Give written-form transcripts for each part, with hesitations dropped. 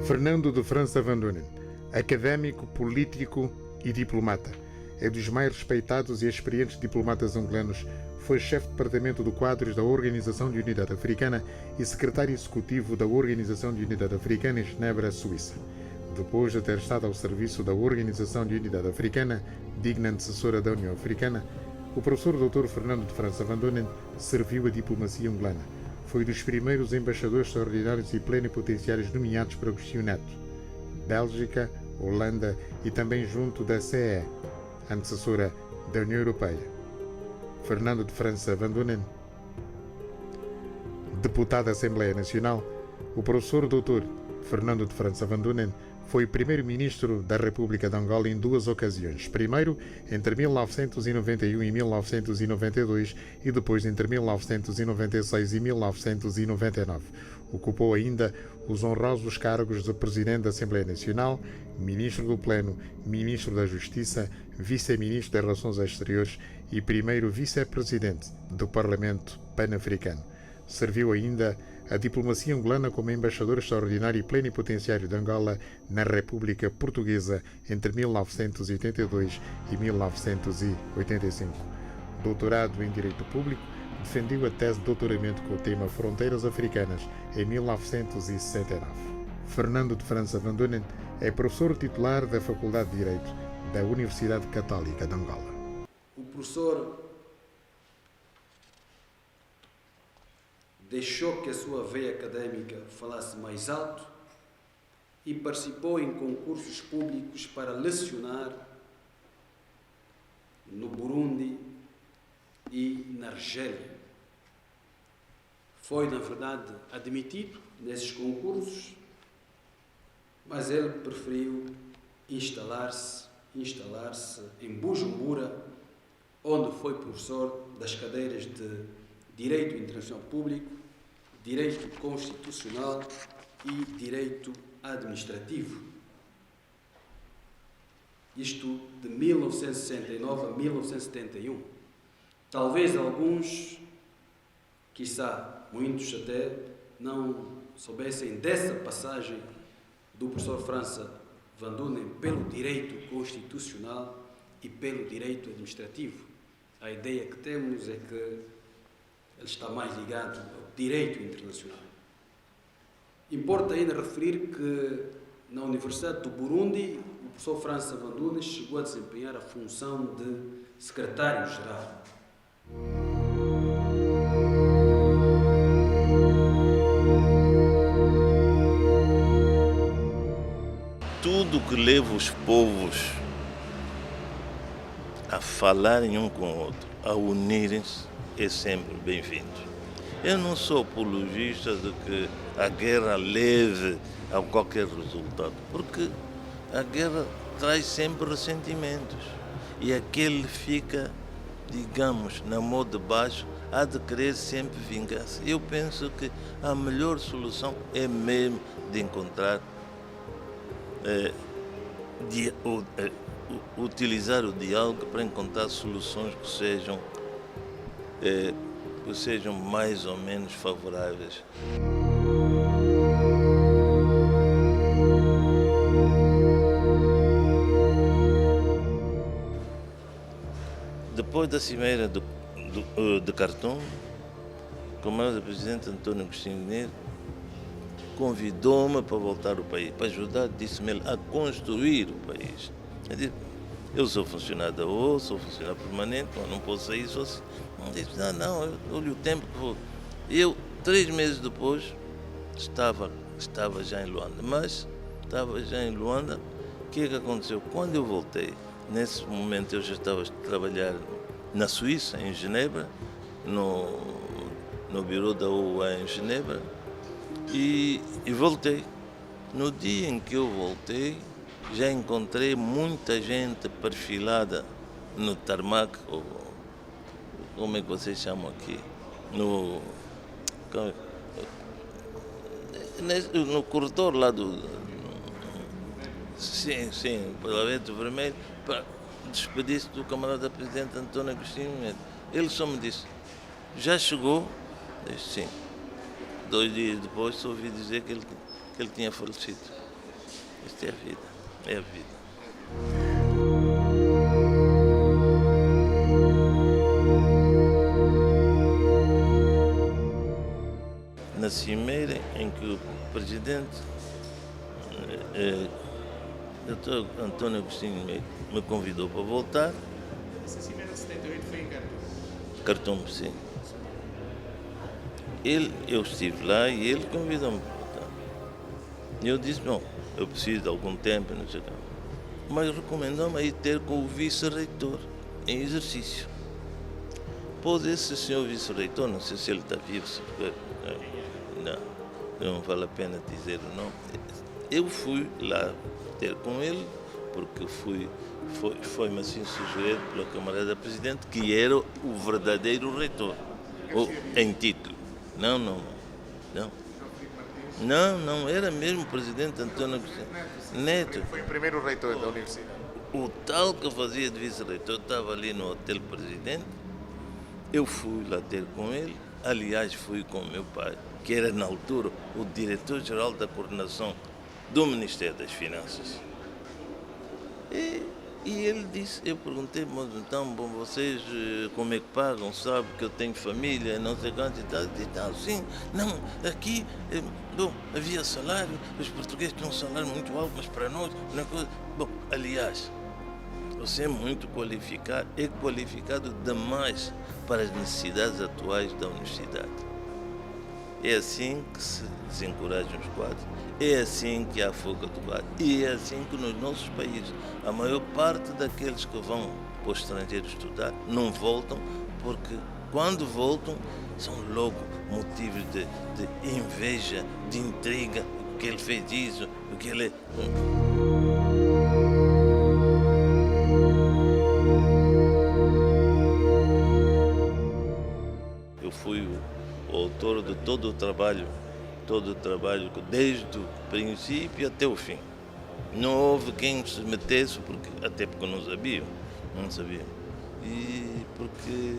Fernando de França Van Doenen, académico, político e diplomata. É dos mais respeitados e experientes diplomatas angolanos. Foi chefe de departamento do quadros da Organização de Unidade Africana e secretário executivo da Organização de Unidade Africana em Genebra, Suíça. Depois de ter estado ao serviço da Organização de Unidade Africana, digna antecessora da União Africana, o professor Dr. Fernando de França Van Doenen serviu a diplomacia angolana. Foi dos primeiros embaixadores extraordinários e plenipotenciários nomeados para Agostinho Neto, Bélgica, Holanda e também junto da CE, antecessora da União Europeia. Fernando de França Van Doenen, deputado da Assembleia Nacional, o professor Dr. Fernando de França Van Doenen foi primeiro-ministro da República de Angola em duas ocasiões. Primeiro, entre 1991 e 1992 e depois entre 1996 e 1999. Ocupou ainda os honrosos cargos de Presidente da Assembleia Nacional, Ministro do Pleno, Ministro da Justiça, Vice-Ministro das Relações Exteriores e primeiro Vice-Presidente do Parlamento Pan-Africano. Serviu ainda a diplomacia angolana como embaixador extraordinário e plenipotenciário de Angola na República Portuguesa entre 1982 e 1985. Doutorado em Direito Público, defendeu a tese de doutoramento com o tema Fronteiras Africanas em 1969. Fernando de França Van Doenen é professor titular da Faculdade de Direito da Universidade Católica de Angola. O professor deixou que a sua veia académica falasse mais alto e participou em concursos públicos para lecionar no Burundi e na Argélia. Foi, na verdade, admitido nesses concursos, mas ele preferiu instalar-se em Bujumbura, onde foi professor das cadeiras de Direito Internacional Público, Direito Constitucional e Direito Administrativo. Isto de 1969 a 1971. Talvez alguns, quiçá muitos até, não soubessem dessa passagem do professor França Van Doenen pelo direito constitucional e pelo direito administrativo. A ideia que temos é que ele está mais ligado ao direito internacional. Importa ainda referir que na Universidade do Burundi, o professor França Van Doenen chegou a desempenhar a função de secretário-geral. Tudo que leva os povos a falarem um com o outro, a unirem-se, é sempre bem-vindo. Eu não sou apologista de que a guerra leve a qualquer resultado, porque a guerra traz sempre ressentimentos e aquele fica, digamos, na mão de baixo, há de querer sempre vingança. Eu penso que a melhor solução é mesmo de encontrar, utilizar o diálogo para encontrar soluções que sejam mais ou menos favoráveis. Depois da cimeira de Khartoum, o camarada presidente António Agostinho Neto convidou-me para voltar ao país, para ajudar, disse-me ele, a construir o país. Eu disse, eu sou funcionário da ONU, sou funcionário permanente, mas não posso sair só assim. Eu disse, não, olha o tempo que vou. Eu, 3 meses depois, estava já em Luanda, o que é que aconteceu? Quando eu voltei, nesse momento eu já estava a trabalhar na Suíça, em Genebra, no bureau da OUA em Genebra, e voltei. No dia em que eu voltei, já encontrei muita gente perfilada no tarmac, ou como é que vocês chamam aqui? No corredor lá Sim, sim, o tapete vermelho, para despedir-se do camarada presidente António Agostinho Neto. Ele só me disse, já chegou? Eu disse, sim. 2 dias depois só ouvi dizer que ele tinha falecido. Isto é a vida, é a vida. Na cimeira em que o presidente, Dr. António Agostinho me convidou para voltar. Essa cimeira de 78 foi em Khartoum, sim. Eu estive lá e ele convidou-me para voltar. E eu disse, bom, eu preciso de algum tempo, não sei o quê. Mas recomendou-me a ir ter com o vice-reitor em exercício. Pois esse senhor vice-reitor, não sei se ele está vivo, não vale a pena dizer o nome. Eu fui lá ter com ele, porque foi-me assim sugerido pela camarada presidente, que era o verdadeiro reitor, em título. Não, era mesmo o presidente António Agostinho Neto. Foi o primeiro reitor da universidade. O tal que fazia de vice-reitor estava ali no Hotel Presidente. Eu fui lá ter com ele, aliás fui com o meu pai, que era na altura o diretor-geral da coordenação do Ministério das Finanças. E ele disse, eu perguntei, mas então, bom, vocês como é que pagam? Sabe que eu tenho família, não sei quanto e tal. E tal, sim, não, aqui, bom, havia salário, os portugueses tinham um salário muito alto, mas para nós, não é coisa. Bom, aliás, você é muito qualificado, é qualificado demais para as necessidades atuais da universidade. É assim que se desencorajam os quadros, é assim que há fuga do quadro, e é assim que nos nossos países a maior parte daqueles que vão para o estrangeiro estudar não voltam, porque quando voltam são logo motivos de inveja, de intriga, o que ele fez isso, o que ele... Eu fui o autor de todo o trabalho, desde o princípio até o fim. Não houve quem se metesse, até porque não sabia. E porque...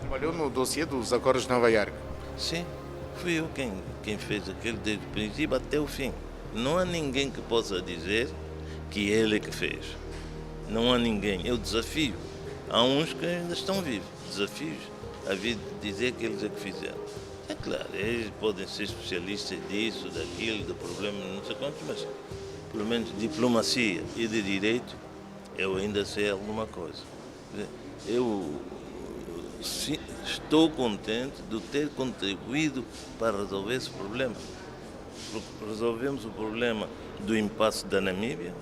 Trabalhou no dossiê dos Acordos de Nova Iorque. Sim, fui eu quem fez aquele desde o princípio até o fim. Não há ninguém que possa dizer que ele é que fez. Não há ninguém. Eu desafio. Há uns que ainda estão vivos. Desafios a vir dizer que eles é que fizeram. É claro, eles podem ser especialistas disso, daquilo, do problema, não sei quantos, mas pelo menos diplomacia e de direito eu ainda sei alguma coisa. Eu estou contente de ter contribuído para resolver esse problema. Resolvemos o problema do impasse da Namíbia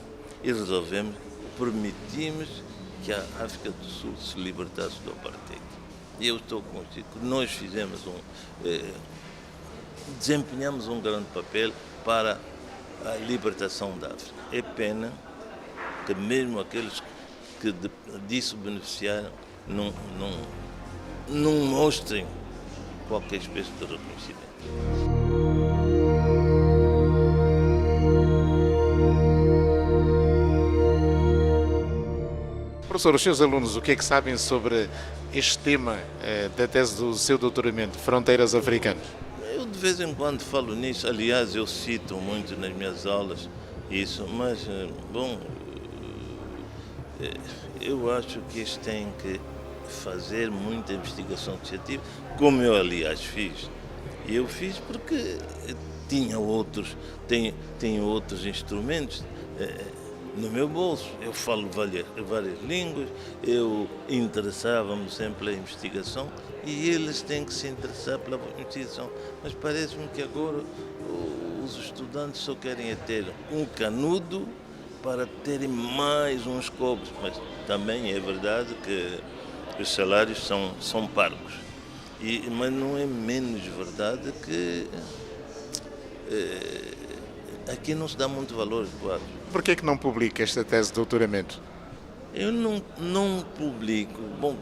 e permitimos que a África do Sul se libertasse do apartheid. E eu estou contigo que nós desempenhamos um grande papel para a libertação da África. É pena que mesmo aqueles que disso beneficiaram não mostrem qualquer espécie de reconhecimento. Professor, os seus alunos, o que é que sabem sobre este tema da tese do seu doutoramento, Fronteiras Africanas? Eu de vez em quando falo nisso, aliás, eu cito muito nas minhas aulas isso, mas, bom, eu acho que eles têm que fazer muita investigação associativa, como eu, aliás, fiz. E eu fiz porque tenho outros instrumentos no meu bolso. Eu falo várias línguas, eu interessava-me sempre pela investigação e eles têm que se interessar pela investigação. Mas parece-me que agora os estudantes só querem ter um canudo para terem mais uns cobres. Mas também é verdade que os salários são parcos. Mas não é menos verdade que aqui não se dá muito valor, claro. Por que é que não publica esta tese de doutoramento? Eu não publico. Bom,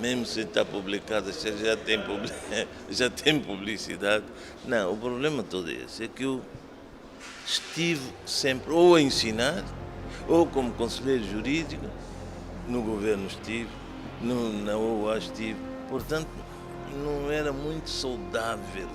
mesmo se está publicada, já tem publicidade. Não, o problema todo é esse, é que eu estive sempre ou a ensinar, ou como conselheiro jurídico, no governo estive, na OA estive. Portanto, não era muito saudável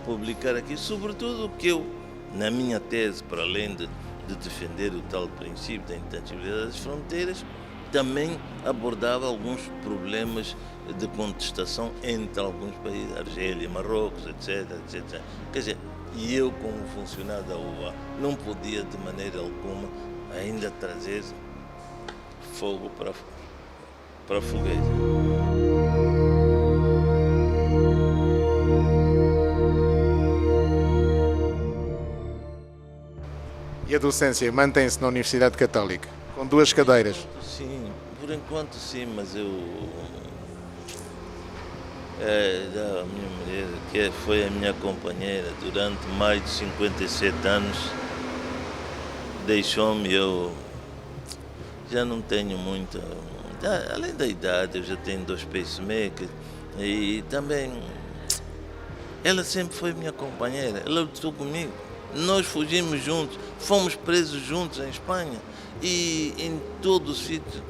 publicar aqui, sobretudo que eu, na minha tese, para além de defender o tal princípio da intangibilidade das fronteiras, também abordava alguns problemas de contestação entre alguns países, Argélia, Marrocos, etc, etc. Quer dizer, e eu, como funcionário da OA, não podia de maneira alguma ainda trazer fogo para a fogueira. E a docência mantém-se na Universidade Católica, com 2 cadeiras? Sim, por enquanto sim, mas a minha mulher, que foi a minha companheira durante mais de 57 anos, deixou-me. Eu já não tenho muita... Além da idade, eu já tenho 2 pacemakers e também ela sempre foi minha companheira, ela lutou comigo. Nós fugimos juntos, fomos presos juntos em Espanha e em todo o sítio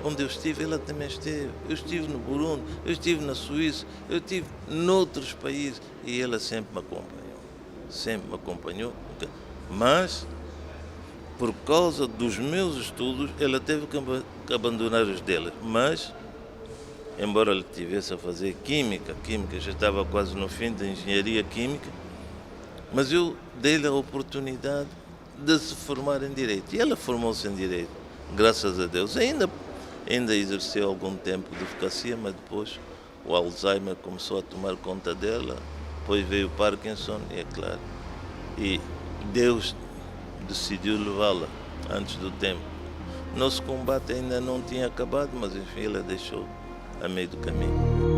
onde eu estive, ela também esteve. Eu estive no Burundi, eu estive na Suíça, eu estive noutros países e ela sempre me acompanhou. Mas, por causa dos meus estudos, ela teve que abandonar os dela. Mas, embora ela estivesse a fazer química já estava quase no fim da engenharia química, mas eu dei-lhe a oportunidade de se formar em Direito. E ela formou-se em Direito, graças a Deus. Ainda exerceu algum tempo de advocacia, mas depois o Alzheimer começou a tomar conta dela, depois veio o Parkinson, e é claro. E Deus decidiu levá-la antes do tempo. Nosso combate ainda não tinha acabado, mas enfim, ela deixou a meio do caminho.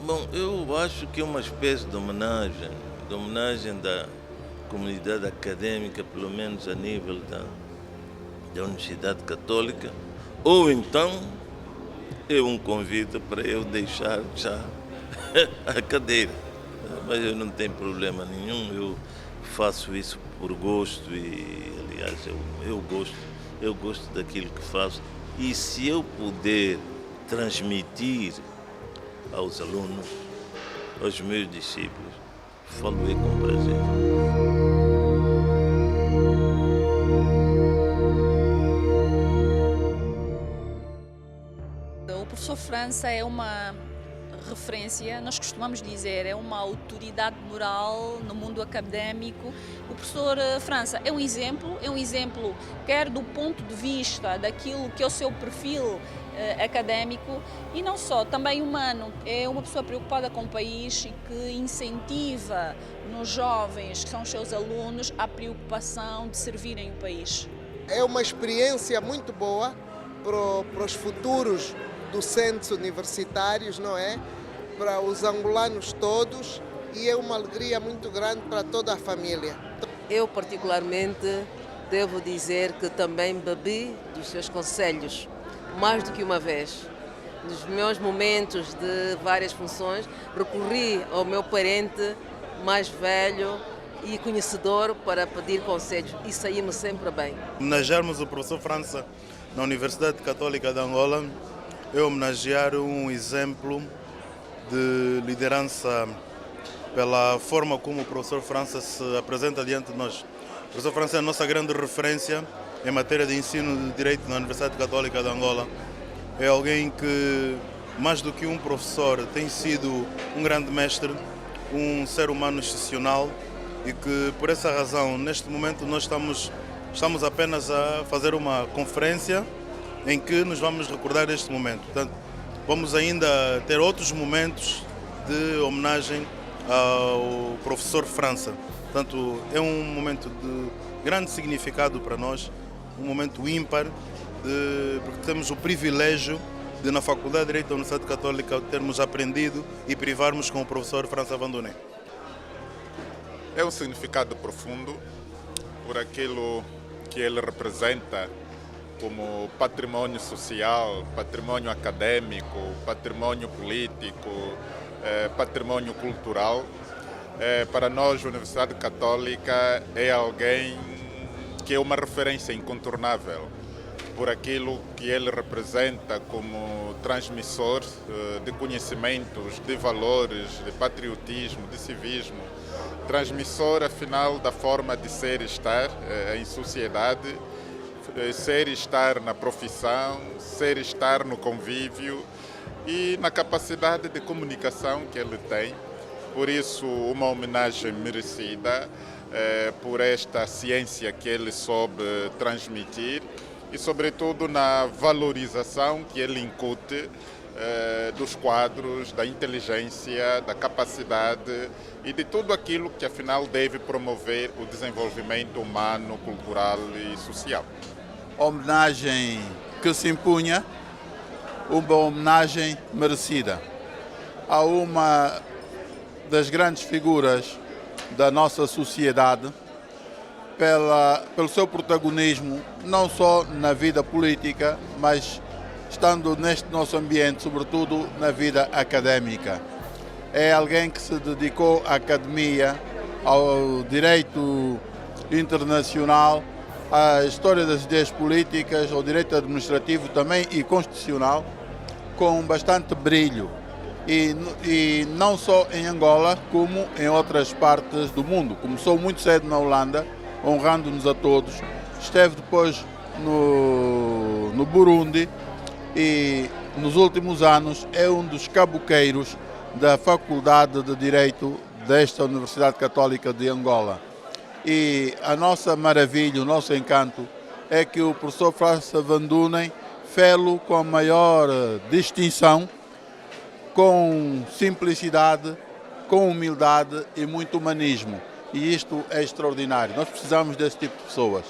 Bom, eu acho que é uma espécie de homenagem da comunidade acadêmica, pelo menos a nível da Universidade Católica, ou então é um convite para eu deixar já a cadeira. Mas eu não tenho problema nenhum, eu faço isso por gosto e, aliás, eu gosto daquilo que faço. E se eu puder transmitir aos alunos, aos meus discípulos, falo-ei com prazer. O professor França é uma referência, nós costumamos dizer, é uma autoridade moral no mundo académico. O professor França é um exemplo quer do ponto de vista daquilo que é o seu perfil académico e não só, também humano. É uma pessoa preocupada com o país e que incentiva nos jovens, que são os seus alunos, a preocupação de servirem o país. É uma experiência muito boa para os futuros docentes universitários, não é? Para os angolanos todos, e é uma alegria muito grande para toda a família. Eu, particularmente, devo dizer que também bebi dos seus conselhos, mais do que uma vez. Nos meus momentos de várias funções, recorri ao meu parente mais velho e conhecedor para pedir conselhos e saímos sempre bem. Homenagearmos o professor França na Universidade Católica de Angola é homenagear um exemplo de liderança pela forma como o professor França se apresenta diante de nós. O professor França é a nossa grande referência em matéria de ensino de Direito na Universidade Católica de Angola. É alguém que, mais do que um professor, tem sido um grande mestre, um ser humano excepcional e que, por essa razão, neste momento nós estamos apenas a fazer uma conferência em que nos vamos recordar deste momento. Portanto, vamos ainda ter outros momentos de homenagem ao professor França. Portanto, é um momento de grande significado para nós, um momento ímpar, porque temos o privilégio de, na Faculdade de Direito da Universidade Católica, termos aprendido e privarmos com o professor França Vandoné. É um significado profundo por aquilo que ele representa como património social, património acadêmico, património político, património cultural. Para nós, a Universidade Católica é alguém que é uma referência incontornável por aquilo que ele representa como transmissor de conhecimentos, de valores, de patriotismo, de civismo, transmissor, afinal, da forma de ser e estar em sociedade, ser e estar na profissão, ser e estar no convívio e na capacidade de comunicação que ele tem. Por isso, uma homenagem merecida por esta ciência que ele soube transmitir e, sobretudo, na valorização que ele incute dos quadros, da inteligência, da capacidade e de tudo aquilo que, afinal, deve promover o desenvolvimento humano, cultural e social. Homenagem que se impunha, uma homenagem merecida a uma das grandes figuras da nossa sociedade, pelo seu protagonismo, não só na vida política, mas estando neste nosso ambiente, sobretudo na vida académica. É alguém que se dedicou à academia, ao direito internacional, à história das ideias políticas, ao direito administrativo também e constitucional, com bastante brilho. E não só em Angola, como em outras partes do mundo. Começou muito cedo na Holanda, honrando-nos a todos. Esteve depois no Burundi e nos últimos anos é um dos caboqueiros da Faculdade de Direito desta Universidade Católica de Angola. E a nossa maravilha, o nosso encanto é que o professor França Van Dunen fê-lo com a maior distinção, com simplicidade, com humildade e muito humanismo. E isto é extraordinário. Nós precisamos desse tipo de pessoas.